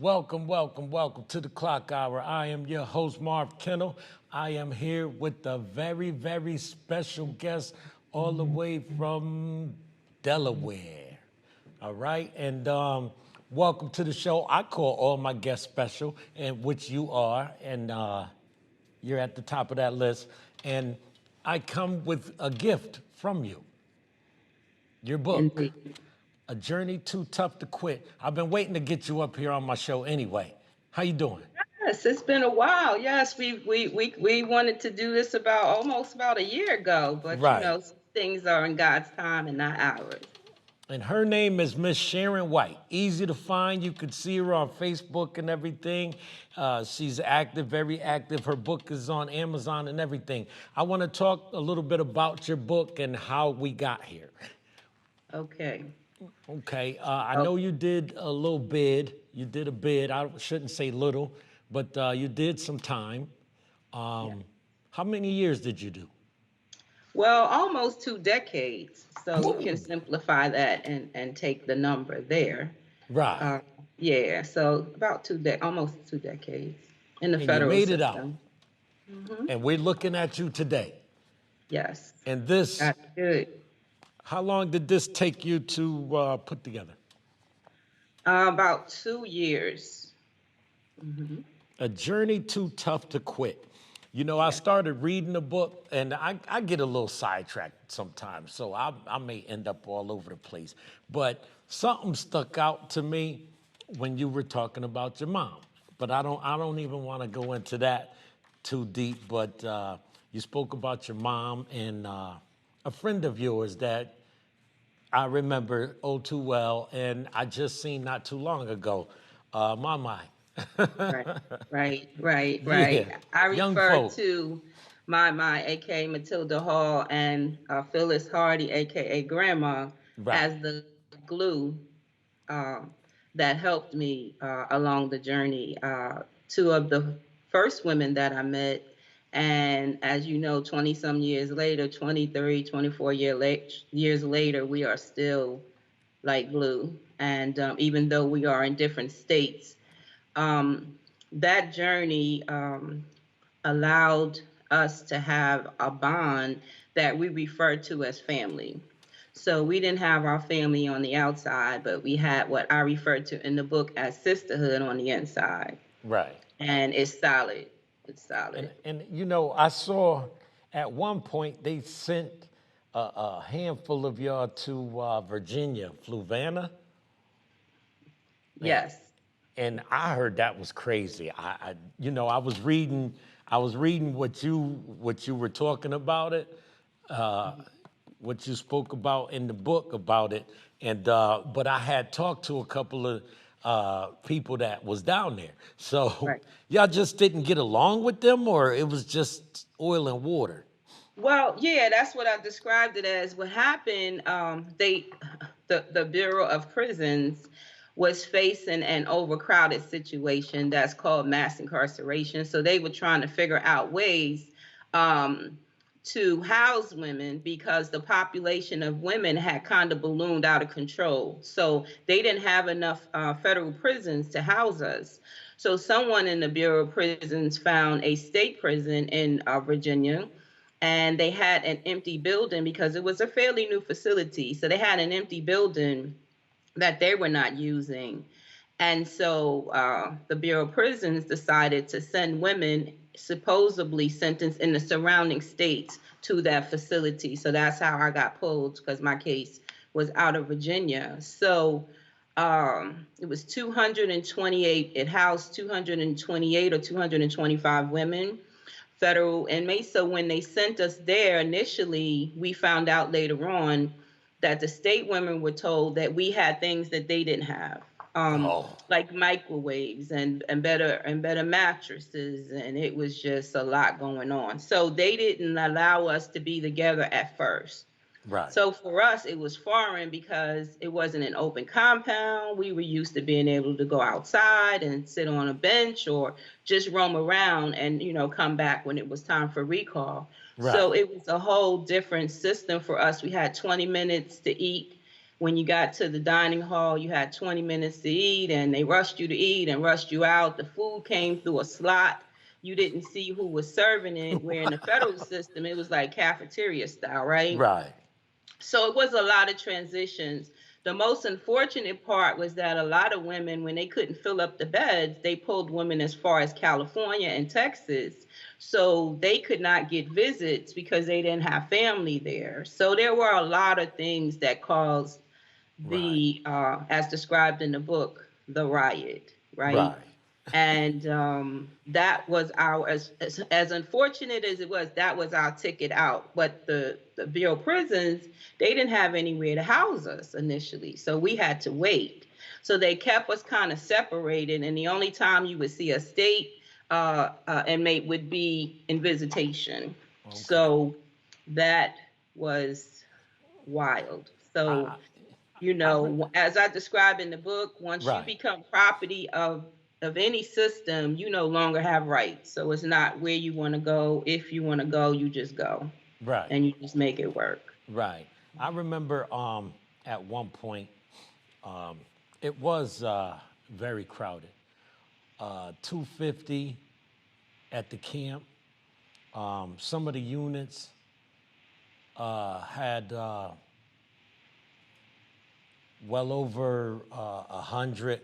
Welcome, welcome, welcome to the Clock Hour. I am your host, Marv Kennel. I am here with a very, very special guest all the way from Delaware. All right, and welcome to the show. I call all my guests special, and which you are, and you're at the top of that list. And I come with a gift from you, your book. Indeed. A Journey Too Tough to Quit. I've been waiting to get you up here on my show anyway. How you doing? Yes, it's been a while. Yes, we wanted to do this about almost about a year ago, but Right. things are in God's time and not ours. And her name is Miss Sharon White. Easy to find. You could see her on Facebook and everything. She's active, very active. Her book is on Amazon and everything. I want to talk a little bit about your book and how we got here. Okay. Okay, I Oh, know you did a little bid. You did a bid. I shouldn't say little, but you did some time. yeah. How many years did you do? Well, almost 2 decades. So we can Woo! simplify that and take the number there. Right. Uh, yeah. So about almost 2 decades in the And you federal made it out. system. Hmm. And we're looking at you today. Yes. And this, That's good. how long did this take you to put together? About 2 years. Hmm. A Journey Too Tough to Quit. You know, I Yeah. started reading the book, and I get a little sidetracked sometimes, so I may end up all over the place. But something stuck out to me when you were talking about your mom. But I don't even want to go into that too deep. But you spoke about your mom and a friend of yours that I remember oh too well, and I just seen not too long ago. Mama. Right, right. Yeah, I young refer folk. to my aka Matilda Hall and Phyllis Hardy, aka Grandma, Right. as the glue um, that helped me along the journey. Two of the first women that I met, and as you know, 20 some years later, 23, 24 years later, we are still like glue. And even though we are in different states, um, that journey allowed us to have a bond that we refer to as family. So we didn't have our family on the outside, but we had what I refer to in the book as sisterhood on the inside. Right. And it's solid. It's And solid. and you know, I saw at one point they sent a handful of y'all to Virginia, Fluvanna, and, Yes. and I heard that was crazy. You know, I was reading what you were talking about it, uh, what you spoke about in the book about it, and but I had talked to a couple of people that was down there. So Right. y'all just didn't get along with them, or it was just oil and water. Well, yeah, that's what I described it as. What happened, the Bureau of Prisons was facing an overcrowded situation that's called mass incarceration. So they were trying to figure out ways um, to house women because the population of women had kind of ballooned out of control. So they didn't have enough federal prisons to house us. So someone in the Bureau of Prisons found a state prison in Virginia, and they had an empty building because it was a fairly new facility. So they had an empty building that they were not using. And so the Bureau of Prisons decided to send women supposedly sentenced in the surrounding states to that facility. So that's how I got pulled because my case was out of Virginia. So it was 228, it housed 228 or 225 women, federal inmates. So when they sent us there initially, we found out later on that the state women were told that we had things that they didn't have, Oh, like microwaves and better mattresses, and it was just a lot going on. So they didn't allow us to be together at first. right, So for us, it was foreign because it wasn't an open compound. We were used to being able to go outside and sit on a bench or just roam around and, come back when it was time for recall. right. So it was a whole different system for us. We had 20 minutes to eat, When you got to the dining hall, you had 20 minutes to eat, and they rushed you to eat and rushed you out. The food came through a slot. You didn't see who was serving it. Where in the federal system, it was like cafeteria style, right? Right. So it was a lot of transitions. The most unfortunate part was that a lot of women, when they couldn't fill up the beds, they pulled women as far as California and Texas. So they could not get visits because they didn't have family there. So there were a lot of things that caused Right. the, as described in the book, the riot, right? Right. And that was our, as unfortunate as it was, that was our ticket out. But the Bureau of Prisons, they didn't have anywhere to house us initially, so we had to wait. So they kept us kind of separated, and the only time you would see a state inmate would be in visitation. Okay. So that was wild. So I, as I describe in the book, once you right. become property of any system, you no longer have rights. So it's not where you want to go. If you want to go, you just go Right. and you just make it work. Right. I remember at one point um, it was very crowded. 250 at the camp. Some of the units had well over 100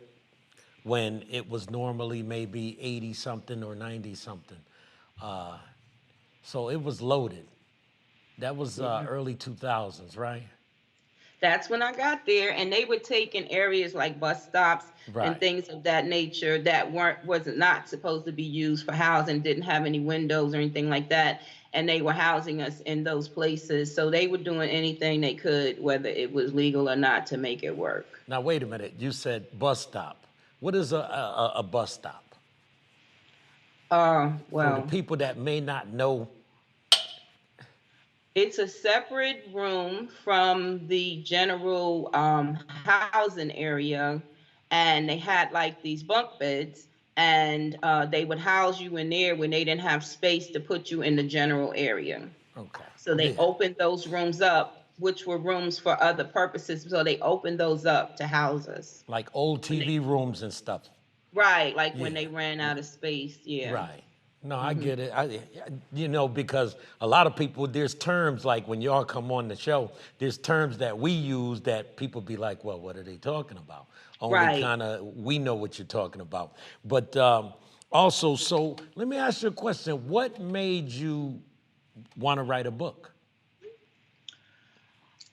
when it was normally maybe 80 something or 90 something. Uh, so it was loaded. That was Yeah. early 2000s, right? That's when I got there, and they would take in areas like bus stops and Right. things of that nature that was not supposed to be used for housing, didn't have any windows or anything like that, and they were housing us in those places. So they were doing anything they could, whether it was legal or not, to make it work. Now, wait a minute. You said bus stop. What is a bus stop? For the Well, people that may not know. it's a separate room from the general housing area, and they had like these bunk beds, and they would house you in there when they didn't have space to put you in the general area. Okay. So they Yeah. opened those rooms up, which were rooms for other purposes. So they opened those up to house us. Like old When they, TV rooms and stuff. right, like when Yeah. they ran out of space. Yeah. Right. No, I Hmm. get it. Because a lot of people, there's terms like when y'all come on the show, there's terms that we use that people be like, well, what are they talking about? Only Right. kind of we know what you're talking about. But also, so let me ask you a question. What made you want to write a book?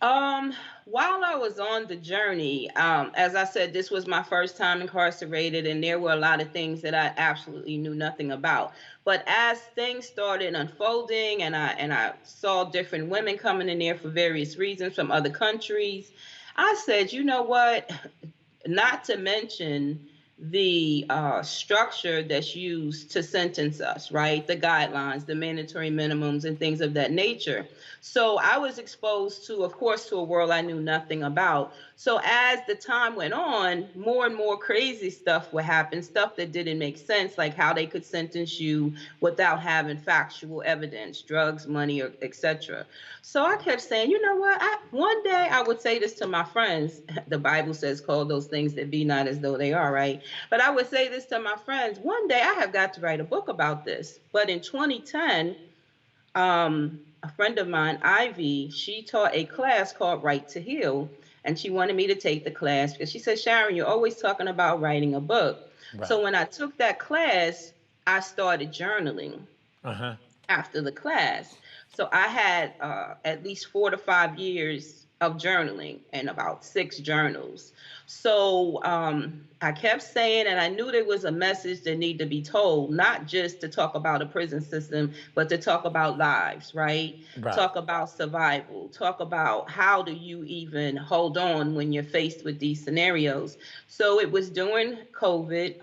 Um, while I was on the journey, as I said, this was my first time incarcerated, and there were a lot of things that I absolutely knew nothing about. But as things started unfolding, and I saw different women coming in there for various reasons from other countries, I said, you know what? Not to mention the structure that's used to sentence us, right? The guidelines, the mandatory minimums, and things of that nature. So I was exposed to, of course, to a world I knew nothing about. So as the time went on, more and more crazy stuff would happen, stuff that didn't make sense, like how they could sentence you without having factual evidence, drugs, money, or etc. So I kept saying, you know what? One day I would say this to my friends. The Bible says, call those things that be not as though they are, right? But I would say this to my friends. One day I have got to write a book about this. But in 2010, a friend of mine, Ivy, she taught a class called Right to Heal. And she wanted me to take the class because she said, Sharon, you're always talking about writing a book. So Right. when I took that class, I started journaling Uh-huh. after the class. So I had at least 4 to 5 years of journaling and about 6 journals. So I kept saying, and I knew there was a message that needed to be told, not just to talk about a prison system, but to talk about lives, right? Right. Talk about survival, talk about how do you even hold on when you're faced with these scenarios. So it was during COVID,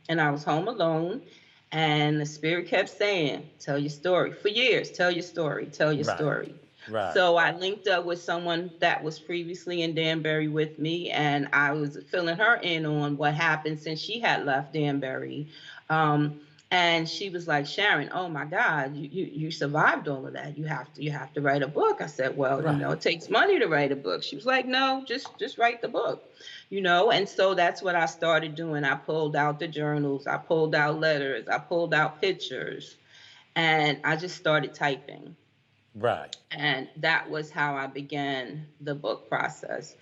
and I was home alone, and the spirit kept saying, tell your story for years, tell your story, tell your Right. story. Right. So I linked up with someone that was previously in Danbury with me, and I was filling her in on what happened since she had left Danbury. Um, And she was like, Sharon, oh my God, you survived all of that. You have to write a book. I said, well, Right. it takes money to write a book. She was like, no, just write the book. And so that's what I started doing. I pulled out the journals, I pulled out letters, I pulled out pictures, and I just started typing. Right. And that was how I began the book process.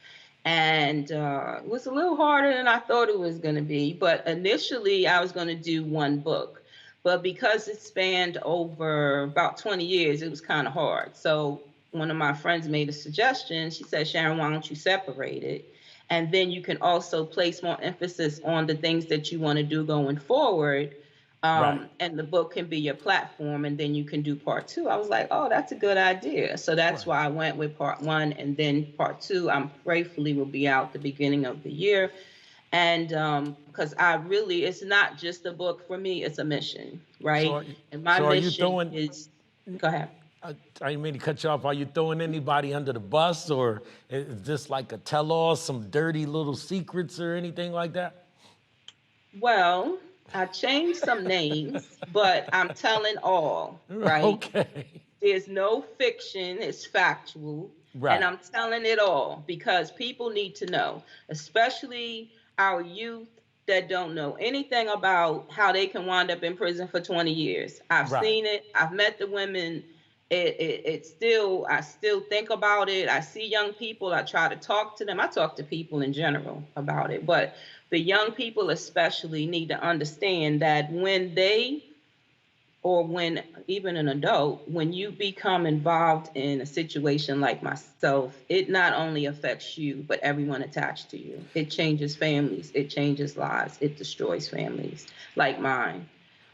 And it was a little harder than I thought it was going to be. But initially, I was going to do one book. But because it spanned over about 20 years, it was kind of hard. So one of my friends made a suggestion. She said, Sharon, why don't you separate it? And then you can also place more emphasis on the things that you want to do going forward, Right. and the book can be your platform, and then you can do part two. I was like, oh, that's a good idea. So that's Right. why I went with part one, and then part two, I'm gratefully will be out the beginning of the year. And because I really, it's not just a book for me, it's a mission, So, right? are you, And my so are you mission throwing? is, go ahead. I didn't mean to cut you off. Are you throwing anybody under the bus, or is this like a tell-all, some dirty little secrets or anything like that? Well, I changed some names, but I'm telling all, right? Okay. There's no fiction, it's factual. And Right. I'm telling it all because people need to know, especially our youth that don't know anything about how they can wind up in prison for 20 years. I've Right. seen it, I've met the women. I still think about it. I see young people, I try to talk to them. I talk to people in general about it. But the young people, especially, need to understand that when they or when even an adult, when you become involved in a situation like myself, it not only affects you, but everyone attached to you. It changes families, it changes lives, it destroys families like mine.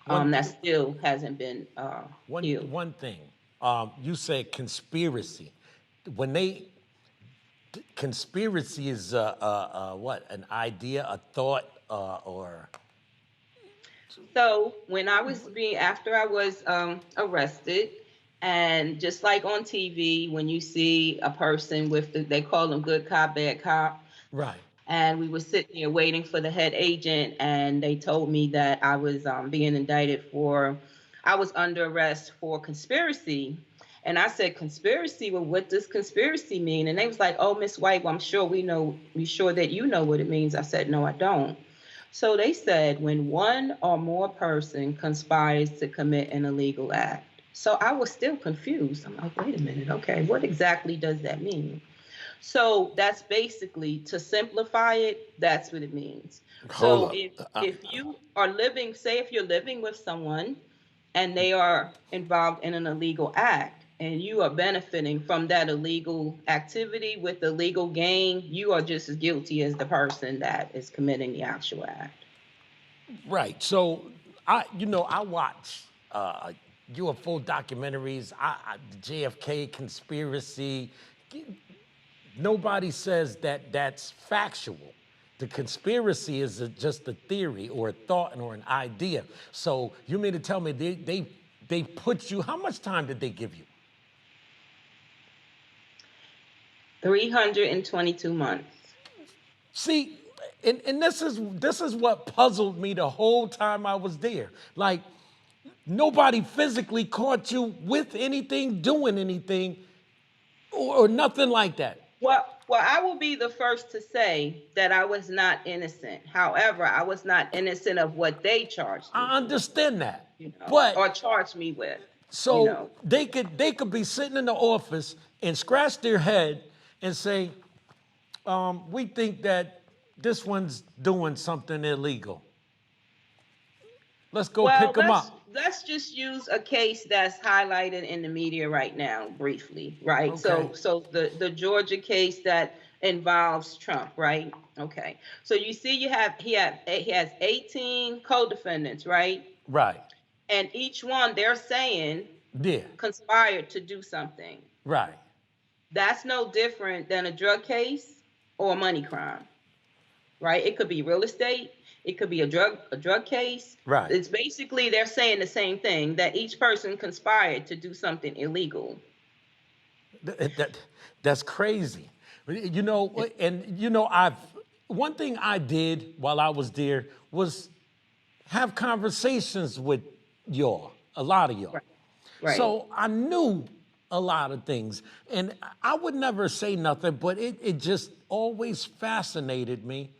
One That th- still hasn't been healed. one thing. You said conspiracy. When they conspiracy is what, an idea, a thought, or So when I was being, after I was arrested, and just like on TV, when you see a person with they call them good cop, bad cop, right. and we were sitting there waiting for the head agent, and they told me that I was being indicted for, I was under arrest for conspiracy. And I said, conspiracy? Well, what does conspiracy mean? And they was like, oh, Miss White, well, I'm sure we know, we sure that you know what it means. I said, no, I don't. So they said, when one or more person conspires to commit an illegal act. So I was still confused. I'm like, wait a minute, okay, what exactly does that mean? So that's basically, to simplify it, that's what it means. Hold So up. if you are living, say if you're living with someone and they are involved in an illegal act and you are benefiting from that illegal activity with the legal gain, you are just as guilty as the person that is committing the actual act. Right. So I watch UFO documentaries. The JFK conspiracy. Nobody says that that's factual. The conspiracy is just a theory or a thought or an idea. So you mean to tell me they put you? How much time did they give you? 322 months. See, and this is what puzzled me the whole time I was there. Like, nobody physically caught you with anything, doing anything, or nothing like that. Well, I will be the first to say that I was not innocent. However, I was not innocent of what they charged me I for, understand that, but or charged me with, you so know. they could be sitting in the office and scratch their head and say, "We think that this one's doing something illegal. Let's go Well, pick them up." let's just use a case that's highlighted in the media right now, briefly, right? Okay. So the Georgia case that involves Trump, right? Okay. So you see, he has 18 co-defendants, right? Right. And each one they're saying Yeah. conspired to do something. Right. That's no different than a drug case or a money crime, right? It could be real estate, it could be a drug case. Right. It's basically they're saying the same thing, that each person conspired to do something illegal. That's crazy. And I've one thing I did while I was there was have conversations with y'all, a lot of y'all. Right. Right. So I knew a lot of things. And I would never say nothing, but it just always fascinated me.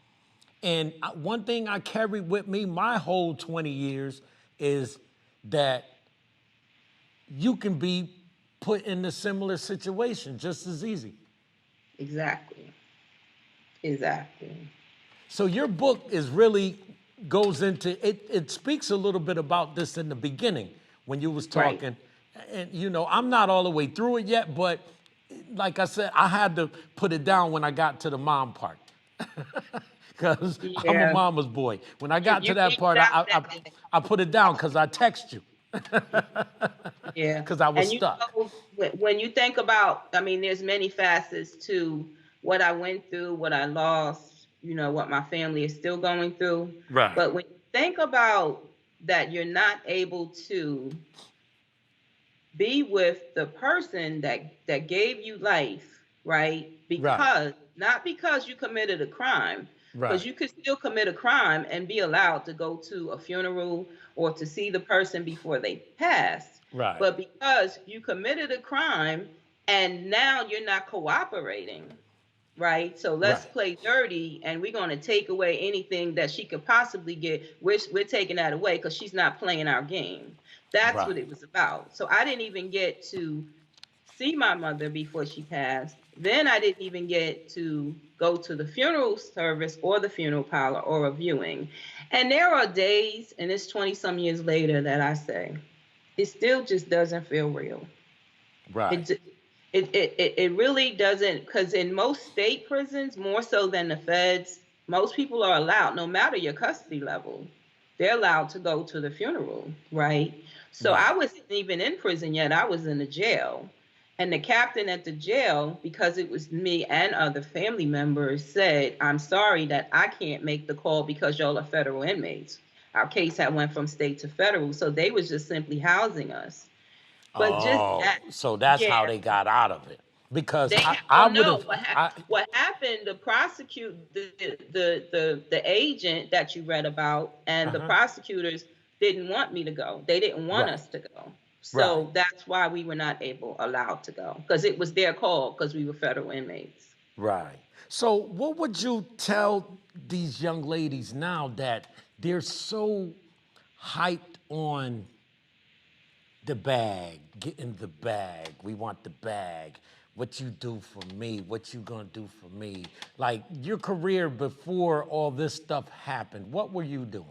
And one thing I carried with me my whole 20 years is that you can be put in a similar situation just as easy. Exactly. Exactly. So your book is really goes into it speaks a little bit about this in the beginning when you was Right. talking. And I'm not all the way through it yet, but like I said, I had to put it down when I got to the mom part. Because I'm a Yeah. mama's boy. When I got You to that figured part, out I, I, that. I put it down because I text you. Yeah. Because I was And stuck. when you think about, I mean, there's many facets to what I went through, what I lost, what my family is still going through. Right. But when you think about that, you're not able to be with the person that gave you life, right? Right. Because not because you committed a crime, because Right. you could still commit a crime and be allowed to go to a funeral or to see the person before they pass, Right. but because you committed a crime and now you're not cooperating, right? So let's Right. play dirty, and we're going to take away anything that she could possibly get. We're taking that away because she's not playing our game. That's what Right. it was about. So I didn't even get to see my mother before she passed. Then I didn't even get to go to the funeral service or the funeral parlor or a viewing. And there are days, and it's 20 some years later, that I say, it still just doesn't feel real. Right. It it really doesn't, because in most state prisons, more so than the feds, most people are allowed, no matter your custody level, they're allowed to go to the funeral, right? So I Right. wasn't even in prison yet. I was in the jail. And the captain at the jail, because it was me and other family members, said, I'm sorry that I can't make the call because y'all are federal inmates. Our case had went from state to federal, so they was just simply housing us. But just Oh, that, so that's yeah, how they got out of it. Because they I well would no have, I, what happened, the prosecute the agent that you read about, and the uh-huh. prosecutors didn't want me to go. They didn't want Right. us to go. Right. So that's why we were not allowed to go, because it was their call, because we were federal inmates. Right. So what would you tell these young ladies now that they're so hyped on the bag, getting the bag. We want the bag. What you do for me, what you gonna do for me. Like your career before all this stuff happened, what were you doing?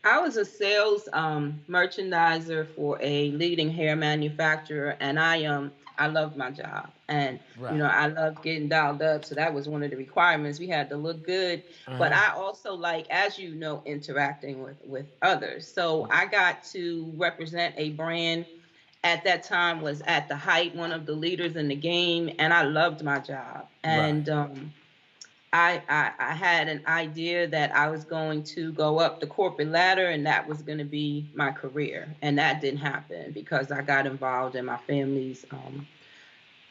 I was a sales merchandiser for a leading hair manufacturer, and I loved my job, and Right. I loved getting dialed up. So that was one of the requirements. We had to look good, but Uh-huh. I also like, as you know, interacting with others. So I got to represent a brand at that time was at the height, one of the leaders in the game, and I loved my job. Right. And I had an idea that I was going to go up the corporate ladder and that was going to be my career. And that didn't happen because I got involved in my family's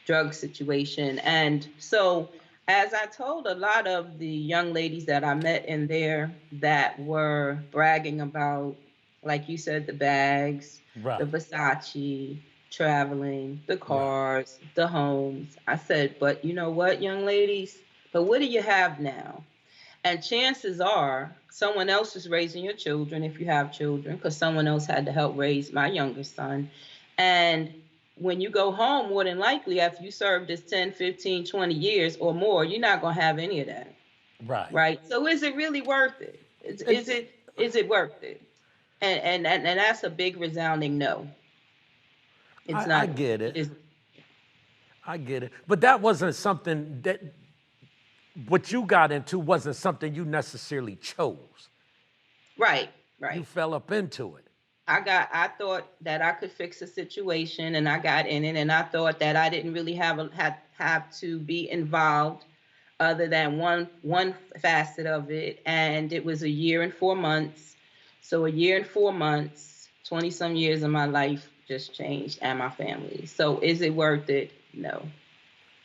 drug situation. And so, as I told a lot of the young ladies that I met in there that were bragging about, like you said, the bags, the Right. Versace, traveling, the Right. cars, the homes, I said, but you know what, young ladies? But what do you have now? And chances are someone else is raising your children if you have children, because someone else had to help raise my youngest son. And when you go home, more than likely, after you serve this 10, 15, 20 years or more, you're not going to have any of that. Right. Right. So is it really worth it? And Is it worth it? And that's a big resounding no. It's I not. get It it. is. I get it. But that wasn't something that what you got into wasn't something you necessarily chose. Right. You Right. fell up into it. I thought that I could fix a situation, and I got in it, and I thought that I didn't really have to be involved other than one facet of it, and it was a year and 4 months. So a year and 4 months, 20 some years of my life just changed, and my family. So is it worth it? No.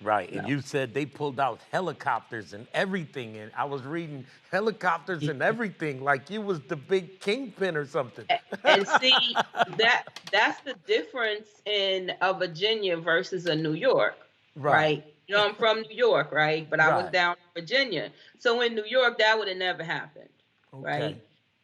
Right. And No. you said they pulled out helicopters and everything. And I was reading helicopters and everything like you was the big kingpin or something. And see that's the difference in a Virginia versus a New York, Right. right? You know, I'm from New York, right? But I was Right. down in Virginia. So in New York, that would have never happened, right? Okay.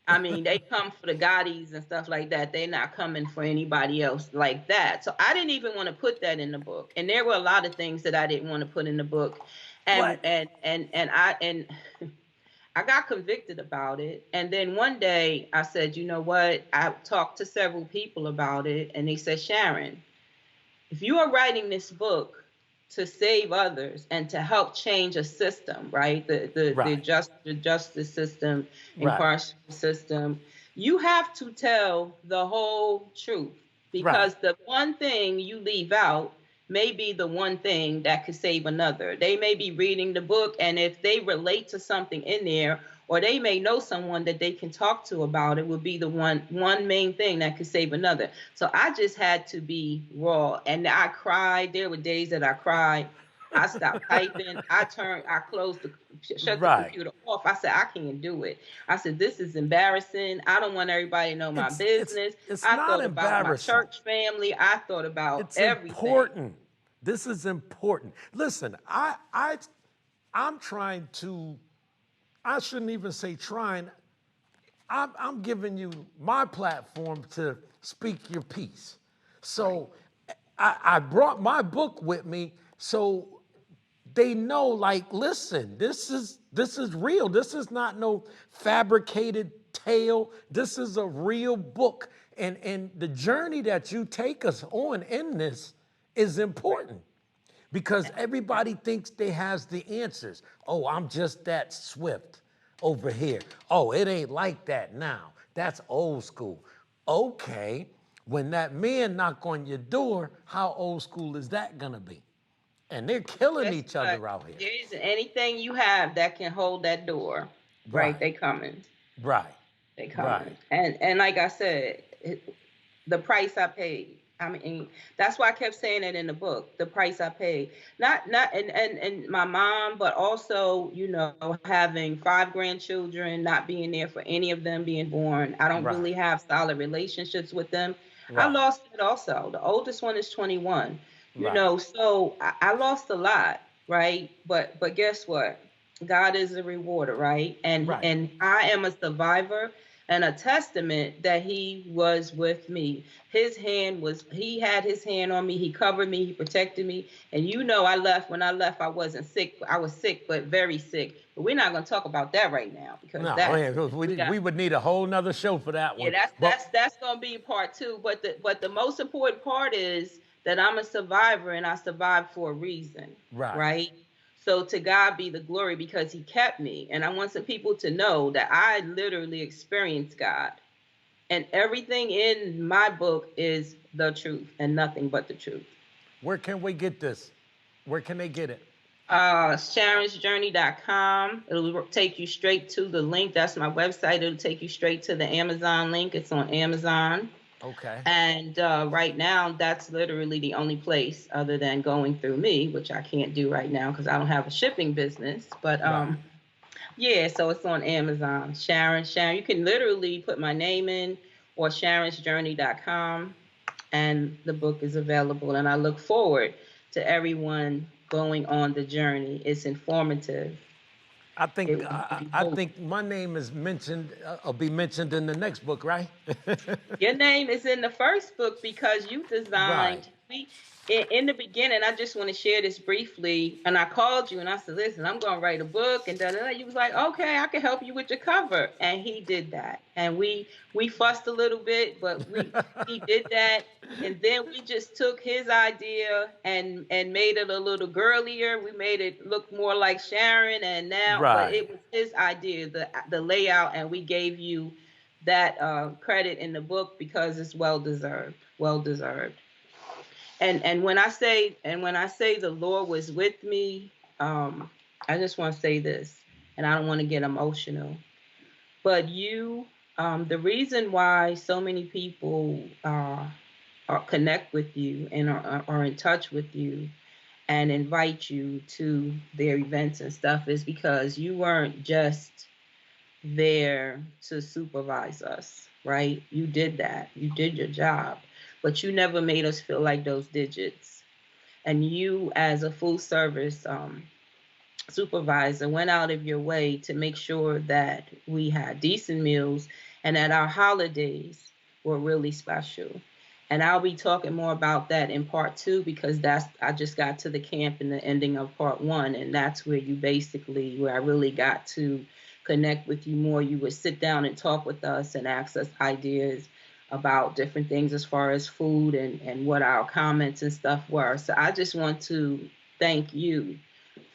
I mean, they come for the Gaudis and stuff like that. They're not coming for anybody else like that. So I didn't even want to put that in the book. And there were a lot of things that I didn't want to put in the book. And But I got convicted about it. And then one day I said, you know what? I talked to several people about it, and they said, Sharon, if you are writing this book to save others and to help change a system, right? right. The justice system, Right. incarceration system, you have to tell the whole truth, Right. because the one thing you leave out may be the one thing that could save another. They may be reading the book, and if they relate to something in there, or they may know someone that they can talk to about it, would be the one main thing that could save another. So I just had to be raw, and I cried. There were days that I cried. I stopped typing. I closed shut the Right. computer off. I said, I can't do it. I said, this is embarrassing. I don't want everybody to know my It's it's business. it's I not thought about my embarrassing. church family. I thought about It's everything. important. This is important. Listen, I'm trying to, I shouldn't even say trying. I'm giving you my platform to speak your piece. Right. So I brought my book with me so they know, like, listen, this is real. This is not no fabricated tale. This is a real book. And the journey that you take us on in this is important because everybody thinks they has the answers. Oh, I'm just that swift over here. Oh, it ain't like that now. That's old school. Okay, when that man knock on your door, how old school is that gonna be? And they're killing Guess each what? other out here. There isn't anything you have that can hold that door. Right? Right, They coming. right, They right, coming. And like I said, the price I paid. I mean, that's why I kept saying it in the book. The price I paid, not and my mom, but also, you know, having 5 grandchildren, not being there for any of them being born. I don't right, really have solid relationships with them. I right, lost it also. The oldest one is 21. You right, know, so I lost a lot, right? But guess what? God is a rewarder, right? right. And I am a survivor and a testament that he was with me. He had his hand on me. He covered me. He protected me. And you know, when I left, I wasn't sick. I was sick, but very sick. But we're not going to talk about that right now because No, that's, man, we got, we would need a whole nother show for that yeah, one. But that's going to be part two. But the most important part is that I'm a survivor and I survived for a reason, right. right? So to God be the glory because he kept me. And I want some people to know that I literally experienced God. And everything in my book is the truth and nothing but the truth. Where can we get this? Where can they get it? SharonsJourney.com. It'll take you straight to the link. That's my website. It'll take you straight to the Amazon link. It's on Amazon. Okay. And right now, that's literally the only place other than going through me, which I can't do right now because I don't have a shipping business. But Right. yeah, so it's on Amazon. Sharon. You can literally put my name in or SharonsJourney.com, and the book is available. And I look forward to everyone going on the journey. It's informative. I think It will give you I hope. think my name is mentioned. Will be mentioned in the next book, right? Your name is in the first book because you Right. designed. In the beginning, I just want to share this briefly. And I called you and I said, "Listen, I'm going to write a book." And then you was like, "Okay, I can help you with your cover." And he did that. And we fussed a little bit, but we he did that. And then we just took his idea and made it a little girlier. We made it look more like Sharon. And now, but Right. it was his idea, the layout, and we gave you that credit in the book because it's well deserved. Well deserved. And when I say the Lord was with me, I just want to say this, and I don't want to get emotional, but the reason why so many people connect with you and are in touch with you and invite you to their events and stuff is because you weren't just there to supervise us, right? You did that. You did your job, but you never made us feel like those digits. And you, as a full service supervisor, went out of your way to make sure that we had decent meals and that our holidays were really special. And I'll be talking more about that in part two because that's I just got to the camp in the ending of part one, and that's where you basically where I really got to connect with you more. You would sit down and talk with us and ask us ideas about different things as far as food and what our comments and stuff were. So I just want to thank you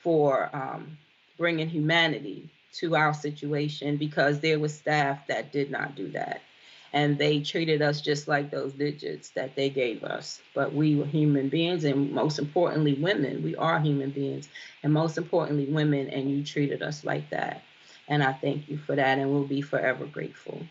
for bringing humanity to our situation because there was staff that did not do that. And they treated us just like those digits that they gave us. But we were human beings, and most importantly, women. We are human beings, and most importantly, women, and you treated us like that. And I thank you for that, and we'll be forever grateful.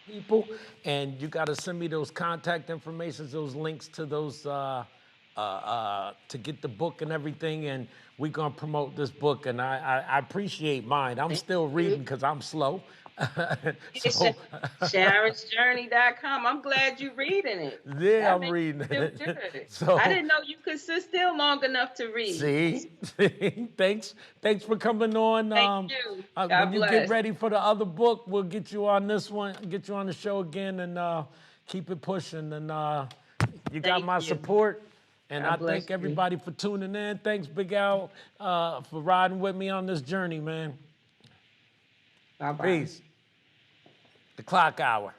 People, and you got to send me those contact informations, those links to those to get the book and everything, and we're gonna promote this book. And I appreciate mine. I'm Thank still reading you. because I'm slow, It's so SharonsJourney.com. I'm glad you're reading it. yeah, That I'm makes reading me feel it. good. I So didn't know you could sit still long enough to read. see, thanks for coming on. Thank you. When God you get bless. ready for the other book, we'll get you on this one, get you on the show again, and keep it pushing. And you got Thank my you. support. And I God bless thank you. everybody for tuning in. Thanks, Big Al, for riding with me on this journey, man. Bye bye. Peace. The Clock Hour.